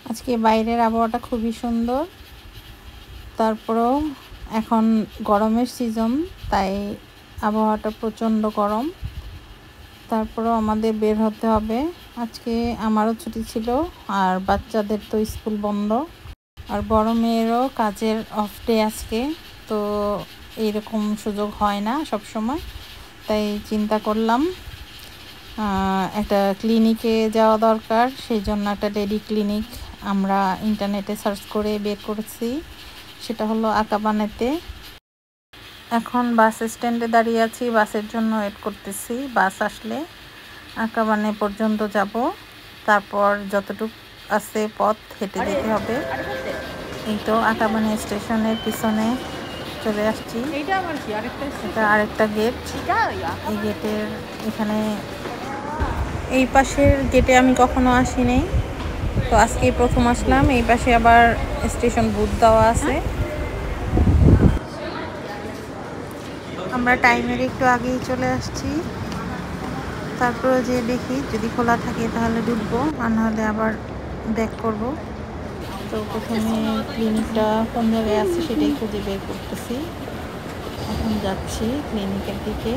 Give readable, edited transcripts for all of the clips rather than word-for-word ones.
আজকে বাইরের আবহাওয়াটা খুবই সুন্দর। তারপরেও এখন গরমের সিজন, তাই আবহাওয়াটা প্রচণ্ড গরম। তারপরেও আমাদের বের হতে হবে। আজকে আমারও ছুটি ছিল, আর বাচ্চাদের তো স্কুল বন্ধ, আর বড় মেয়েরও কাজের অফ ডে আজকে। তো এইরকম সুযোগ হয় না সব সময়, তাই চিন্তা করলাম একটা ক্লিনিকে যাওয়া দরকার। সেই জন্য একটা লেডি ক্লিনিক আমরা ইন্টারনেটে সার্চ করে বের করেছি, সেটা হলো আকাবানেতে। এখন বাস স্ট্যান্ডে দাঁড়িয়ে আছি, বাসের জন্য ওয়েট করতেছি। বাস আসলে আকাবানে পর্যন্ত যাব, তারপর যতটুকু আছে পথ হেঁটে যেতে হবে। এই তো আকাবানে স্টেশনের পিছনে চলে আসছি। এটা আরেকটা গেট। এই গেটের এখানে এই পাশের গেটে আমি কখনো আসিনি, তো আজকেই প্রথম আসলাম। এই পাশে আবার স্টেশন বুথ দেওয়া আছে। আমরা টাইমের একটু আগেই চলে আসছি। তারপরে যে দেখি যদি খোলা থাকে তাহলে ঢুকবো, আর নাহলে আবার ব্যাক করব। তো প্রথমে ক্লিনিকটা কোন জায়গায় আছে সেটাই খুঁজে বের করতেছি। এখন যাচ্ছি ক্লিনিকের দিকে।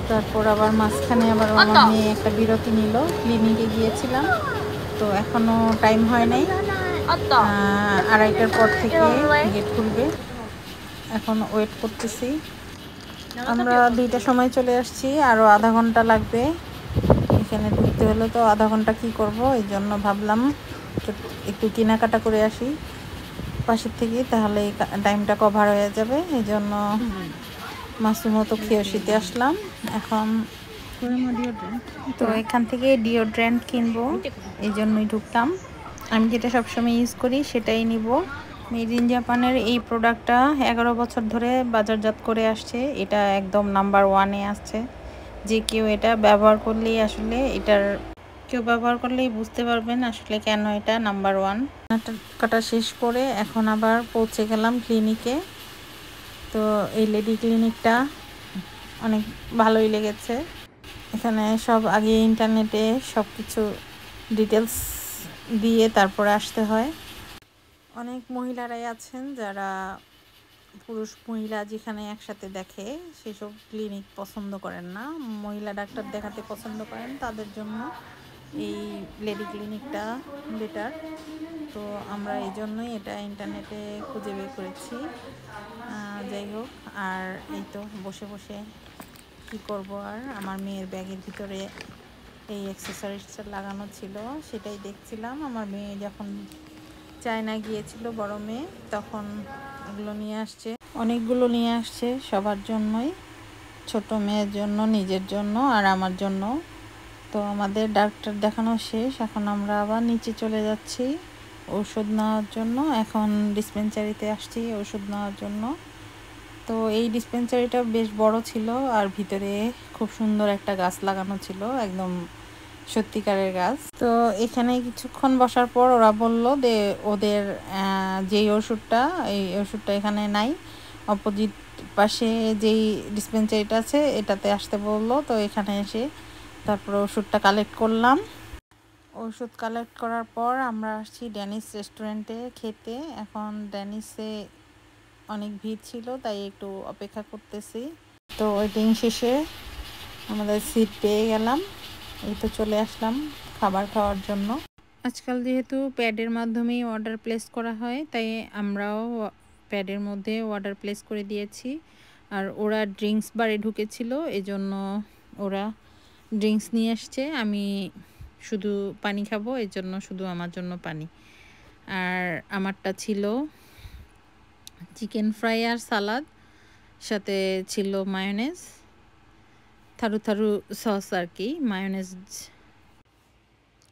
তারপর আবার মাঝখানে আবার আমার মেয়ে একটা বিরতি নিল। ক্লিনিকে গিয়েছিলাম, তো এখনো টাইম হয় নাই। 2:30টার পর থেকে গেট খুলবে। এখন ওয়েট করতেছি। আমরা 2টার সময় চলে আসছি, আরও আধা ঘন্টা লাগবে এখানে ঢুকতে হলে। তো আধা ঘন্টা কী করব, এই জন্য ভাবলাম একটু কেনাকাটা করে আসি পাশের থেকে, তাহলে এই টাইমটা কভার হয়ে যাবে। এই জন্য মাসুমতো খেয়সিতে আসলাম। এখন তো এখান থেকে ডিওড্রেন্ট কিনবো, এই জন্যই ঢুকলাম। আমি যেটা সবসময় ইউজ করি সেটাই নিব। মেড ইন জাপানের এই প্রোডাক্টটা 11 বছর ধরে বাজারজাত করে আসছে। এটা একদম নাম্বার 1-এ আসছে। যে কেউ এটা ব্যবহার করলেই আসলে ব্যবহার করলেই বুঝতে পারবেন আসলে কেন এটা নাম্বার 1। কাটা শেষ করে এখন আবার পৌঁছে গেলাম ক্লিনিকে। তো এই লেডি ক্লিনিকটা অনেক ভালোই লেগেছে। এখানে সব আগে ইন্টারনেটে সব কিছু ডিটেলস দিয়ে তারপরে আসতে হয়। অনেক মহিলারাই আছেন যারা পুরুষ মহিলা যেখানে একসাথে দেখে সেসব ক্লিনিক পছন্দ করেন না, মহিলা ডাক্তার দেখাতে পছন্দ করেন। তাদের জন্য এই লেডি ক্লিনিকটা বেটার। তো আমরা এই জন্যই এটা ইন্টারনেটে খুঁজে বের করেছি। যাই হোক, আর এই তো বসে বসে কী করবো, আর আমার মেয়ের ব্যাগের ভিতরে এই অ্যাক্সেসরিজটা লাগানো ছিল, সেটাই দেখছিলাম। আমার মেয়ে যখন চায়না গিয়েছিল, বড় মেয়ে, তখন এগুলো নিয়ে আসছে, অনেকগুলো নিয়ে আসছে সবার জন্যই, ছোট মেয়ের জন্য, নিজের জন্য, আর আমার জন্য। তো আমাদের ডাক্তার দেখানো শেষ, এখন আমরা আবার নিচে চলে যাচ্ছি ওষুধ নেওয়ার জন্য। এখন ডিসপেন্সারিতে আসছি ওষুধ নেওয়ার জন্য। তো এই ডিসপেন্সারিটা বেশ বড় ছিল, আর ভিতরে খুব সুন্দর একটা গাছ লাগানো ছিল, একদম সত্যিকারের গাছ। তো এখানে কিছুক্ষণ বসার পর ওরা বলল যে ওদের যেই ওষুধটা, এই ওষুধটা এখানে নাই, অপোজিট পাশে যেই ডিসপেন্সারিটা আছে এটাতে আসতে বললো। তো এখানে এসে তারপর ওষুধটা কালেক্ট করলাম। ওষুধ কালেক্ট করার পর আমরা আসছি ড্যানিশ রেস্টুরেন্টে খেতে। এখন ড্যানিশে অনেক ভিড় ছিল, তাই একটু অপেক্ষা করতেছি। তো ওয়েটিং শেষে আমাদের সিট পেয়ে গেলাম। এই তো চলে আসলাম খাবার খাওয়ার জন্য। আজকাল যেহেতু প্যাডের মাধ্যমেই অর্ডার প্লেস করা হয়, তাই আমরাও প্যাডের মধ্যে অর্ডার প্লেস করে দিয়েছি। আর ওরা ড্রিঙ্কস বারে ঢুকেছিল, এজন্য ওরা ড্রিঙ্কস নিয়ে আসছে। আমি শুধু পানি খাবো, এর জন্য শুধু আমার জন্য পানি। আর আমারটা ছিল চিকেন ফ্রাই আর সালাদ, সাথে ছিল মায়োনেজ, থারু থারু সস আর কি, মায়োনেজ।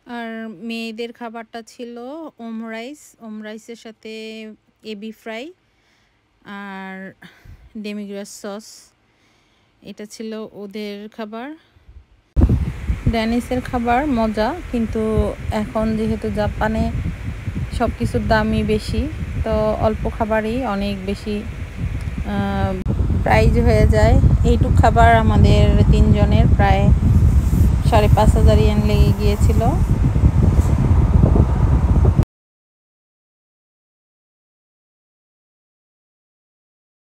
আর মেয়েদের খাবারটা ছিল ওমরাইসের সাথে এবি ফ্রাই আর ডেমিগ্রাস সস, এটা ছিল ওদের খাবার। ড্যানিশের খাবার মজা, কিন্তু এখন যেহেতু জাপানে সব কিছুর দামই বেশি, তো অল্প খাবারই অনেক বেশি প্রাইজ হয়ে যায়। এইটুক খাবার আমাদের 3 জনের প্রায় 5,500 ইয়েন লেগে গিয়েছিল।